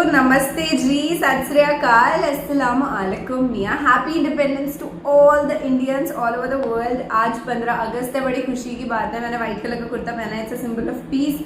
Namaste ji, Sat Sri Akal, Assalamu alaikum मियाँ. Happy Independence to all the Indians all over the world. आज 15 अगस्त है, बड़ी खुशी की बात है. मैंने व्हाइट कलर का कुर्ता पहना है. It's a symbol of peace.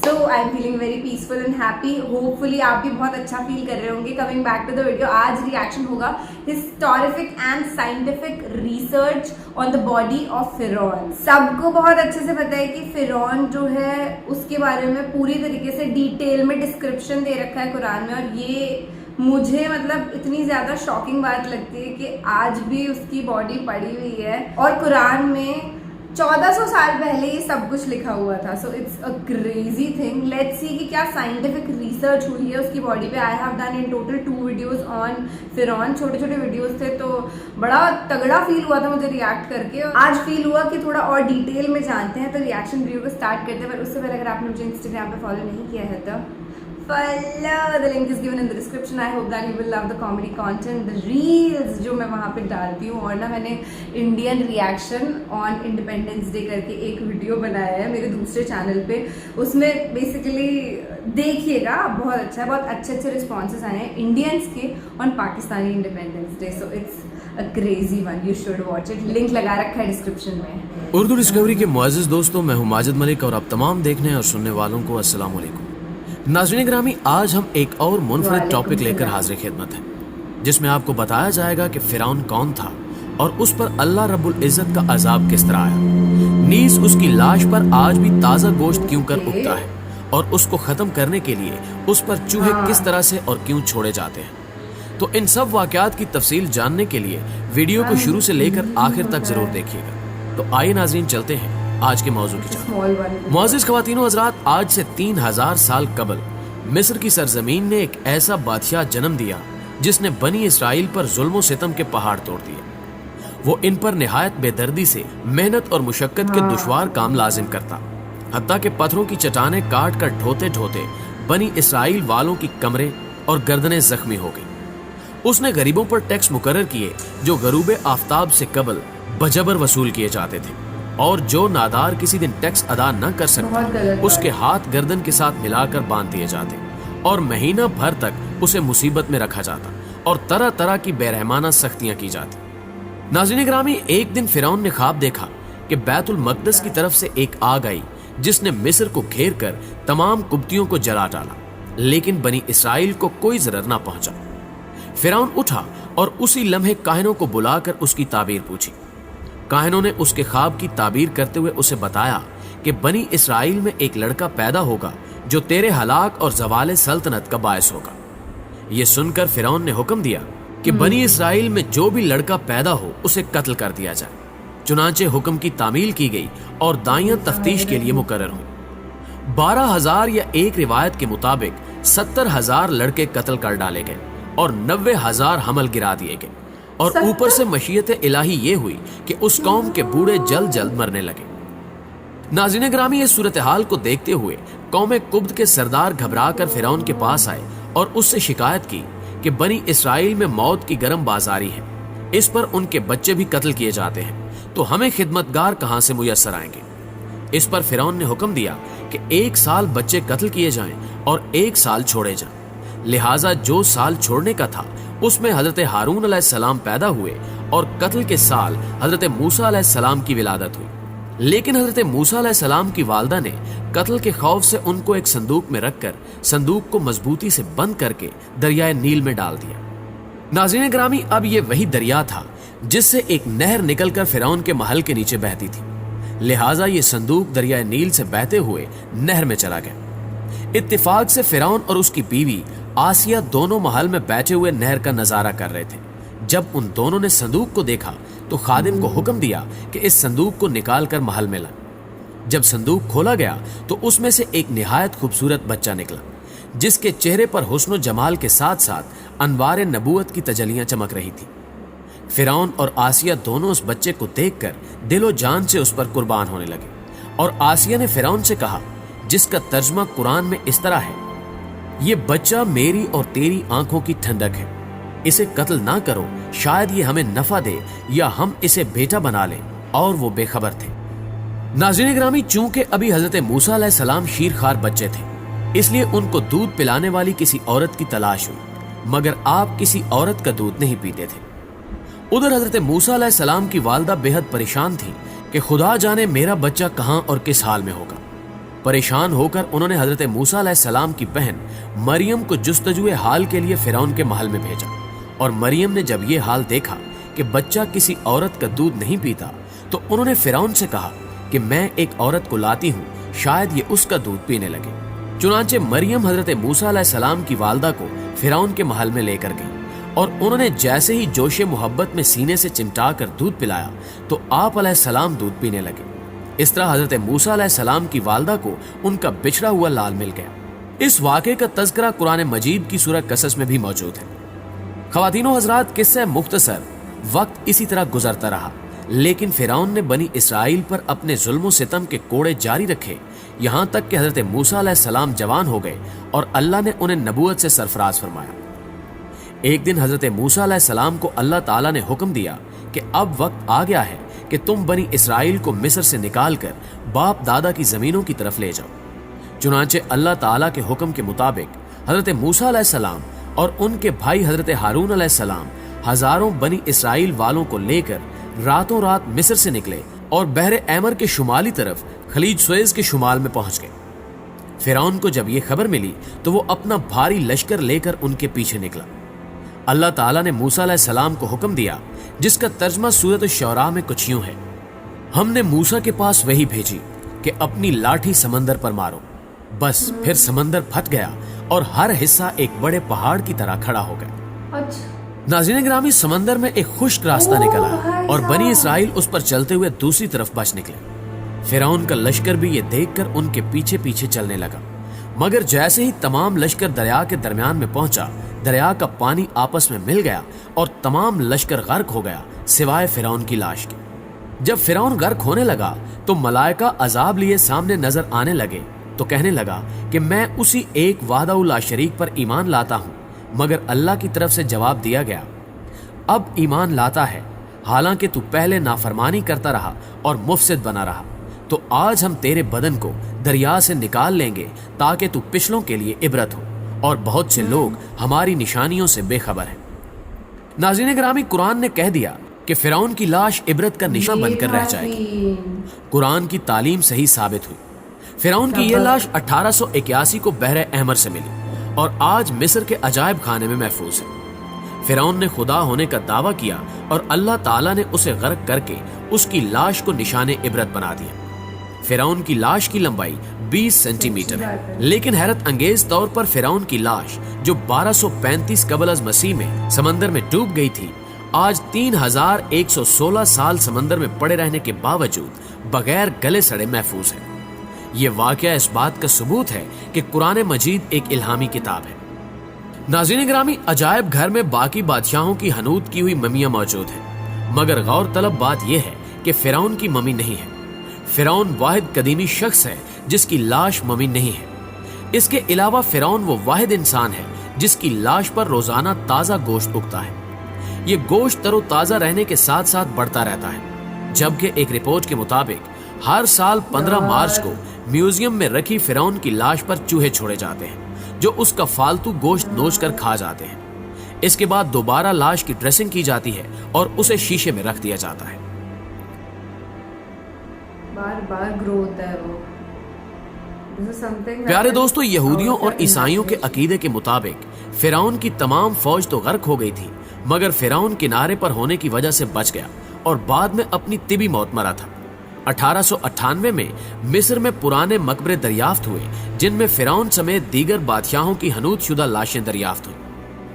So I'm feeling very peaceful and happy. Hopefully आप भी बहुत अच्छा फील कर रहे होंगे. Coming back to the video, आज रिएक्शन होगा historic and scientific research on the body of फिरौन. सबको बहुत अच्छे से पता है कि फिरौन जो है उसके बारे में पूरी तरीके से डिटेल में डिस्क्रिप्शन दे रखा है कुरान में, और ये मुझे मतलब इतनी ज्यादा शॉकिंग बात लगती है कि आज भी उसकी बॉडी पड़ी हुई है और कुरान में 1400 साल पहले ये सब कुछ लिखा हुआ था. So it's a crazy thing. Let's see कि क्या साइंटिफिक रिसर्च हुई है उसकी बॉडी पे. I have done in total 2 videos on फिरौन. छोटे छोटे वीडियोस थे तो बड़ा तगड़ा फील हुआ था मुझे रिएक्ट करके. आज फील हुआ कि थोड़ा और डिटेल में जानते हैं, तो रिएक्शन वीडियो को स्टार्ट करते हैं. पर उससे पहले अगर आपने मुझे इंस्टाग्राम पे फॉलो नहीं किया है तो follow, the link is given in the description. I hope that you will love the comedy content, the reels जो मैं वहाँ पे डालती हूँ. और ना मैंने Indian reaction on independence day करके एक वीडियो बनाया है मेरे दूसरे चैनल पे. उसमें बेसिकली देखिएगा, बहुत अच्छा है. बहुत अच्छे अच्छे रिस्पॉन्सेज आए हैं इंडियंस के on Pakistani independence day. So it's a crazy one. You should watch it. Link लगा रखा है डिस्क्रिप्शन में. उर्दू डिस्कवरी के मुअज़्ज़िज़ दोस्तों, मैं हूँ माजिद मलिक और आप तमाम देखने और सुनने वालों को अस्सलाम वालेकुम. नाज़रीन ग्रामी, आज हम एक और मुनफरद टॉपिक लेकर हाज़िर खिदमत हैं, जिसमें आपको बताया जाएगा कि फिरौन कौन था और उस पर अल्लाह रब्बुल इज़्ज़त का अज़ाब किस तरह आया. नीज़ उसकी लाश पर आज भी ताज़ा गोश्त क्यों कर उगता है और उसको ख़त्म करने के लिए उस पर चूहे किस तरह से और क्यों छोड़े जाते हैं. तो इन सब वाक़यात की तफसील जानने के लिए वीडियो को शुरू से लेकर आखिर तक ज़रूर देखिएगा. तो आइए नाज़रीन, चलते हैं आज के मौजू की जानब. मुअज़्ज़िज़ ख़वातीनो हज़रात, आज से 3000 साल कबल मिस्र की सरजमीन ने एक ऐसा बादशाह जन्म दिया जिसने बनी इसराइल पर जुल्म सितम के पहाड़ तोड़ दिए. वो इन पर निहायत बेदर्दी से मेहनत और मुशक्कत के दुश्वार काम लाजिम करता, हत्ता के पत्थरों की चट्टानें काट कर ढोते ढोते बनी इसराइल वालों की कमरें और गर्दनें जख्मी हो गई. उसने गरीबों पर टैक्स मुकर्रर किए जो गरूब आफ्ताब से कबल बजबर वसूल किए जाते थे, और जो नादार किसी दिन टैक्स अदा न कर सकता उसके हाथ गर्दन के साथ मिलाकर बांध दिए जाते और महीना भर तक उसे मुसीबत में रखा जाता और तरह तरह की बेरहमाना सख्तियां की जाती. नाज़रीन ग्रामी, एक दिन फिरौन ने ख्वाब देखा कि बैतुल मक़दस की तरफ से एक आग आई जिसने मिस्र को घेर कर तमाम कुब्तियों को जला डाला, लेकिन बनी इसराइल को कोई जरर न पहुंचा. फिरौन उठा और उसी लम्हे काहिनों को बुलाकर उसकी ताबीर पूछी. काहिनों ने उसके ख्वाब की ताबीर करते हुए उसे बताया कि बनी इसराइल में एक लड़का पैदा होगा जो तेरे हलाक और ज़वाले सल्तनत का बायस होगा. ये सुनकर फिरौन ने हुक्म दिया कि बनी इसराइल में जो भी लड़का पैदा हो उसे कत्ल कर दिया जाए. चुनांचे हुक्म की तामील की गई और दाइयां तफ्तीश के लिए मुकर्रर हुई. 12,000 या एक रिवायत के मुताबिक 70,000 लड़के कत्ल कर डाले गए और 90,000 हमल गिरा दिए गए. और ऊपर से मशीयत इलाही ये हुई कि उस कौम के बूढ़े जल्द जल्द मरने लगे. नाज़रीन ग्रामी, इस सूरत हाल को देखते हुए कौम कुब्द के सरदार घबरा कर फिरौन के पास आए और उससे शिकायत की कि बनी इसराइल में मौत की गर्म बाजारी है, इस पर उनके बच्चे भी कत्ल किए जाते हैं, तो हमें खिदमतगार कहां से मुयस्सर आएंगे. इस पर फिरौन ने हुक्म दिया कि 1 साल बच्चे कत्ल किए जाएं और 1 साल छोड़े जाएं. लिहाजा जो साल छोड़ने का था उसमें हजरत हारून अलैहिस्सलाम पैदा हुए और कत्ल के साल हजरत मूसा अलैहिस्सलाम की विलादत हुई. लेकिन हजरत मूसा अलैहिस्सलाम की वालदा ने कत्ल के खौफ से उनको एक संदूक में रखकर संदूक को मजबूती से बंद करके दरियाए नील में डाल दिया. नाज़रीन ग्रामी, अब ये वही दरिया था जिससे एक नहर निकलकर फिरौन के महल के नीचे बहती थी. लिहाजा ये संदूक दरियाए नील से बहते हुए नहर में चला गया. इत्तेफाक से फिरौन और उसकी बीवी आसिया दोनों महल में बैठे हुए नहर का नजारा कर रहे थे. जब उन दोनों ने संदूक को देखा तो खादिम को हुक्म दिया कि इस संदूक को निकाल कर महल में ला. जब संदूक खोला गया तो उसमें से एक निहायत खूबसूरत बच्चा निकला, जिसके चेहरे पर हुस्न जमाल के साथ साथ अनवार नबूवत की तजलियां चमक रही थी. फिरौन और आसिया दोनों उस बच्चे को देखकर दिलो जान से उस पर कुर्बान होने लगे. और आसिया ने फिरौन से कहा, जिसका तर्जमा कुरान में इस तरह है, ये बच्चा मेरी और तेरी आंखों की ठंडक है, इसे कत्ल ना करो, शायद ये हमें नफा दे या हम इसे बेटा बना लें. और वो बेखबर थे. नाज़रीन ग्रामी, चूंकि अभी हजरत मूसा अलैहिस्सलाम शीरखार बच्चे थे, इसलिए उनको दूध पिलाने वाली किसी औरत की तलाश हुई, मगर आप किसी औरत का दूध नहीं पीते थे। उधर हजरत मूसा अलैहिस्सलाम की वालदा बेहद परेशान थी कि खुदा जाने मेरा बच्चा कहां और किस हाल में होगा। परेशान होकर उन्होंने हजरत मूसा अलैहिस्सलाम की बहन मरियम को जुस्तजुए हाल के लिए फिरौन के महल में भेजा, और मरियम ने जब ये हाल देखा कि बच्चा किसी औरत का दूध नहीं पीता, तो उन्होंने फिरौन से कहा कि मैं एक औरत को लाती हूँ, शायद ये उसका दूध पीने लगे। चुनांचे मरियम हजरत मूसा अलैहिस्सलाम की वालदा को फिरौन के महल में लेकर गई, और उन्होंने जैसे ही जोशे मोहब्बत में सीने से चिमटा कर दूध पिलाया तो आप अलैहिस्सलाम दूध पीने लगे। इस तरह हजरत मूसा अलैहिस्सलाम की वालदा को उनका बिछड़ा हुआ लाल मिल गया। इस वाक़े का तज़किरा कुरान मजीद की सूरह कसस में भी मौजूद है। ख़वातीनो हज़रात, किस्सा मुख्तसर, वक्त इसी तरह गुजरता रहा, लेकिन फिरौन ने बनी इसराइल पर अपने जुल्म सितम के कोड़े जारी रखे, यहाँ तक कि हजरत मूसा अलैहिस्सलाम जवान हो गए और अल्लाह ने उन्हें नबूवत से सरफराज फरमाया। एक दिन हजरत मूसा अलैहिस्सलाम को अल्लाह ताला ने हुक्म दिया कि अब वक्त आ गया है कि तुम बनी इसराइल को मिस्र से निकाल कर बाप दादा की जमीनों की तरफ ले जाओ। चुनांचे अल्लाह ताला के हुक्म के मुताबिक हजरत मूसा अलैहिस्सलाम और उनके भाई हजरत हारून अलैहिस्सलाम हजारों बनी इसराइल वालों को लेकर रातों रात मिस्र से निकले और बहरे ऐमर के शुमाली तरफ खलीज सुएज के शुमाल में पहुंच गए। फिरौन को जब ये खबर मिली तो वो अपना भारी लश्कर लेकर उनके पीछे निकला। अल्लाह ताला ने मूसा अलैहिस्सलाम को हुक्म दिया, जिसका तर्जमा सूरत शुअरा में कुछ यूं है, हमने मूसा के पास वही भेजी कि अपनी लाठी समंदर पर मारो। बस फिर समंदर फट गया और हर हिस्सा एक बड़े पहाड़ की तरह खड़ा हो गया। नाज़रीन ग्रामी, समंदर में एक खुश्क रास्ता निकला और बनी इसराइल उस पर चलते हुए दूसरी तरफ बच निकले। फिरौन का लश्कर भी ये देखकर उनके पीछे पीछे चलने लगा, मगर जैसे ही तमाम लश्कर दरिया के दरमियान में पहुंचा, दरिया का पानी आपस में मिल गया और तमाम लश्कर गर्क हो गया सिवाय फिरौन की लाश के। जब फिरौन गर्क होने लगा तो मलाइका अजाब लिए सामने नजर आने लगे, तो कहने लगा कि मैं उसी एक वाहदाहुल्ला शरीक पर ईमान लाता हूं, मगर अल्लाह की तरफ से जवाब दिया गया, अब ईमान लाता है, हालांकि तू पहले नाफरमानी करता रहा और मुफसिद बना रहा, तो आज हम तेरे बदन को दरिया से निकाल लेंगे ताकि तू पिछलों के लिए इबरत हो, और बहुत से लोग हमारी निशानियों से बेखबर हैं। नाज़रीन ग्रामी, कुरान ने कह दिया कि फिरौन की लाश इबरत का निशान बनकर रह जाएगी। कुरान की तालीम सही साबित हुई। फिरौन की यह लाश 1881 को बहरे अहमर से मिली और आज मिस्र के अजायब खाने में महफूज है। फिरौन ने खुदा होने का दावा किया और अल्लाह ताला ने उसे गर्क करके उसकी लाश को निशाने इबरत बना दिया। फिरौन की लाश की लंबाई 20 सेंटीमीटर है, लेकिन हैरत अंगेज तौर पर फिरौन की लाश जो 1235 कबल अज़ मसीह में समंदर में डूब गई थी, आज 3116 साल समंदर में पड़े रहने के बावजूद बगैर गले सड़े महफूज है। ये वाकया इस बात का सबूत है कि कुरान मजीद एक इल्हामी किताब है। नाज़रीन ग्रामी, अजायब घर में बाकी बादशाहों की हनूत की हुई ममियां मौजूद हैं, मगर गौर तलब बात यह है कि फिरौन की ममी नहीं है। फिरौन वाहिद कदीमी शख्स है जिसकी लाश ममी नहीं है। इसके अलावा फिरौन वो वाहिद इंसान है जिसकी लाश पर रोजाना ताजा गोश्त उगता है। ये गोश्त तरोताजा रहने के साथ साथ बढ़ता रहता है, जबकि एक रिपोर्ट के मुताबिक हर साल 15 मार्च को म्यूजियम में रखी फिरौन की लाश पर चूहे छोड़े जाते हैं जो उसका फालतू गोश्त नोच कर खा जाते हैं। इसके बाद दोबारा लाश की ड्रेसिंग की जाती है और उसे शीशे में रख दिया जाता है। बार बार ग्रो होता है वो। प्यारे दोस्तों, यहूदियों और ईसाइयों के अकीदे के मुताबिक फिरौन की तमाम फौज तो गर्क हो गई थी, मगर फिरौन किनारे पर होने की वजह से बच गया और बाद में अपनी तिबी मौत मरा था। 1898 में मिस्र में पुराने मकबरे दरियाफ्त हुए जिनमें फिरौन समेत दीगर बादशाहों की हनूत शुदा लाशें दरियाफ्त हुई।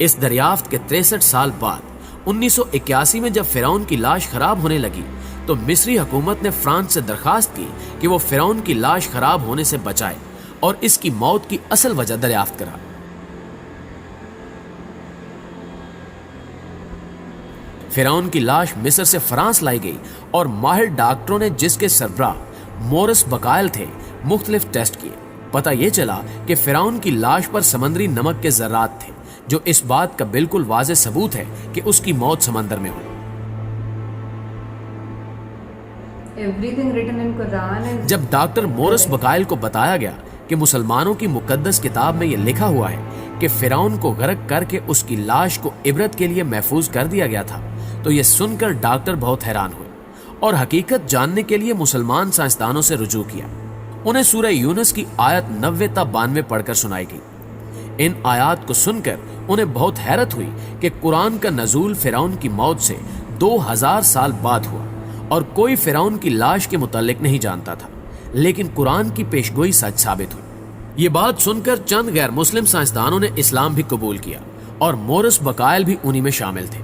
इस दरियाफ्त के 63 साल बाद 1981 में जब फिरौन की लाश खराब होने लगी तो मिस्री हुकूमत ने फ्रांस से दरखास्त की कि वो फिरौन की लाश खराब होने से बचाए और इसकी मौत की असल वजह दरियाफ्त करा। फिरौन की लाश मिस्र से फ्रांस लाई गई और माहिर डॉक्टरों ने, जिसके सरबराह मोरिस बकायल थे, मुख्तलिफ टेस्ट किए। पता ये चला कि फिरौन की लाश पर समंदरी नमक के जर्रात थे, जो इस बात का बिल्कुल वाज़ेह सबूत है कि उसकी मौत समंदर में हुई। everything written in Quran is जब डॉक्टर मोरिस बकाइल को बताया गया कि मुसलमानों की मुकद्दस किताब में यह लिखा हुआ है कि फिरौन को गर्क करके उसकी लाश को इबरत के लिए महफूज कर दिया गया था, तो यह सुनकर डॉक्टर बहुत हैरान हुए और हकीकत जानने के लिए मुसलमान साइंसदानों से रुजू किया। उन्हें सूरह यूनुस की आयत 90 ता 92 पढ़कर सुनाई गई। इन आयात को सुनकर उन्हें बहुत हैरत हुई कि कुरान का नजूल फिरौन की मौत से 2000 साल बाद हुआ और कोई फिरौन की लाश के मुतालिक नहीं जानता था, लेकिन कुरान की पेशगोई सच साबित हुई। ये बात सुनकर चंद गैर मुस्लिम साइंसदानों ने इस्लाम भी कबूल किया और मोरिस बकाइल भी उन्हीं में शामिल थे।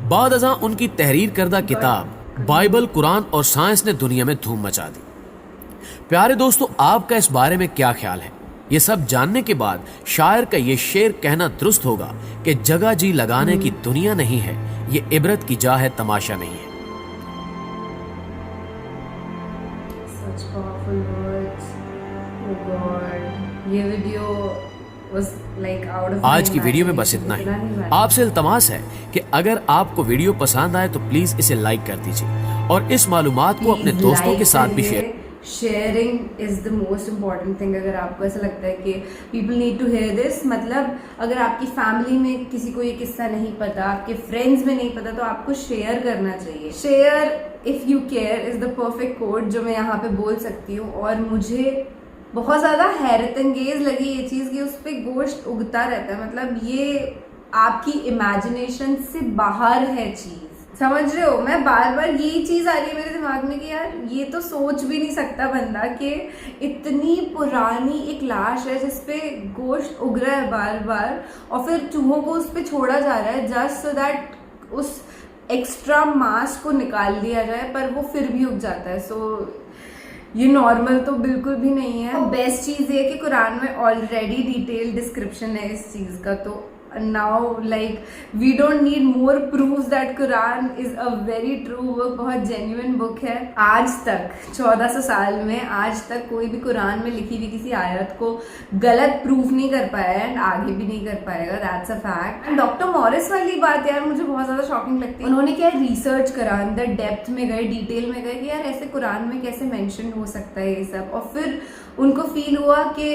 बाद अज़ां उनकी तहरीर करदा किताब बाइबल, कुरान और साइंस ने दुनिया में धूम मचा दी। प्यारे दोस्तों, आपका इस बारे में क्या ख्याल है? ये सब जानने के बाद शायर का ये शेर कहना दुरुस्त होगा कि जगह जी लगाने की दुनिया नहीं है, ये इबरत की जा है, तमाशा नहीं है। such powerful words. Oh God, ये video was like out of आज my की वीडियो में बस imagination. इतना ही। इतना नहीं आपसे इल्तमास है कि अगर आपको वीडियो पसंद आए तो प्लीज इसे लाइक कर दीजिए और इस मालूमात को अपने दोस्तों के साथ भी share. Sharing is the most important thing. अगर आपको ऐसा लगता है कि people need to hear this, मतलब अगर आपकी फैमिली में किसी को ये किस्सा नहीं पता, आपके फ्रेंड्स में नहीं पता, तो आपको शेयर करना चाहिए। Share if you care is the perfect code जो मैं यहाँ पे बोल सकती हूँ। और मुझे बहुत ज्यादा हैरत अंगेज लगी ये चीज कि उस पर गोश्त उगता रहता है, मतलब ये आपकी इमेजिनेशन से बाहर है चीज, समझ रहे हो? मैं बार बार यही चीज आ रही है मेरे दिमाग में कि यार ये तो सोच भी नहीं सकता बंदा कि इतनी पुरानी एक लाश है जिसपे गोश्त उग रहा है बार बार और फिर चूहों को उस पर छोड़ा जा रहा है जस्ट सो दैट उस एक्स्ट्रा मांस को निकाल दिया जाए, पर वो फिर भी उग जाता है। सो ये नॉर्मल तो बिल्कुल भी नहीं है। बेस्ट चीज ये कि कुरान में ऑलरेडी डिटेल डिस्क्रिप्शन है इस चीज का, तो now like we don't need more proofs that Quran is a very true book, बहुत जेन्युइन बुक है। आज तक 1400 साल में आज तक कोई भी कुरान में लिखी हुई किसी आयत को गलत प्रूफ नहीं कर पाया है एंड आगे भी नहीं कर पाएगा, that's a fact. And doctor Morris वाली बात यार मुझे बहुत ज्यादा शॉकिंग लगती है। उन्होंने क्या रिसर्च करा, अंदर डेप्थ में गए, डिटेल में गए कि यार ऐसे कुरान में कैसे मेंशन हो सकता है ये सब, और फिर उनको फील हुआ कि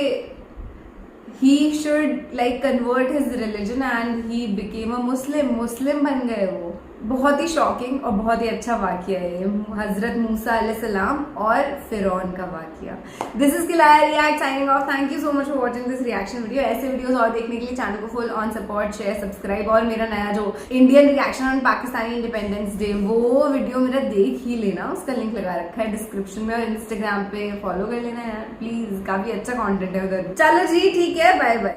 he should like convert his religion and he became a मुस्लिम बन गए वो। बहुत ही शॉकिंग और बहुत ही अच्छा वाकया है ये, हजरत मूसा अलैहिस्सलाम और फिरौन का वाकया। दिस इज किलाया react signing off. Thank you so much for watching this reaction video. ऐसे वीडियोस और देखने के लिए चैनल को full on support, share, subscribe, और मेरा नया जो Indian reaction on Pakistani independence day वो वीडियो मेरा देख ही लेना, उसका लिंक लगा रखा है डिस्क्रिप्शन में, और इंस्टाग्राम पे फॉलो कर लेना यार प्लीज, काफी अच्छा कॉन्टेंट है उधर। चलो जी ठीक है, बाय बाय।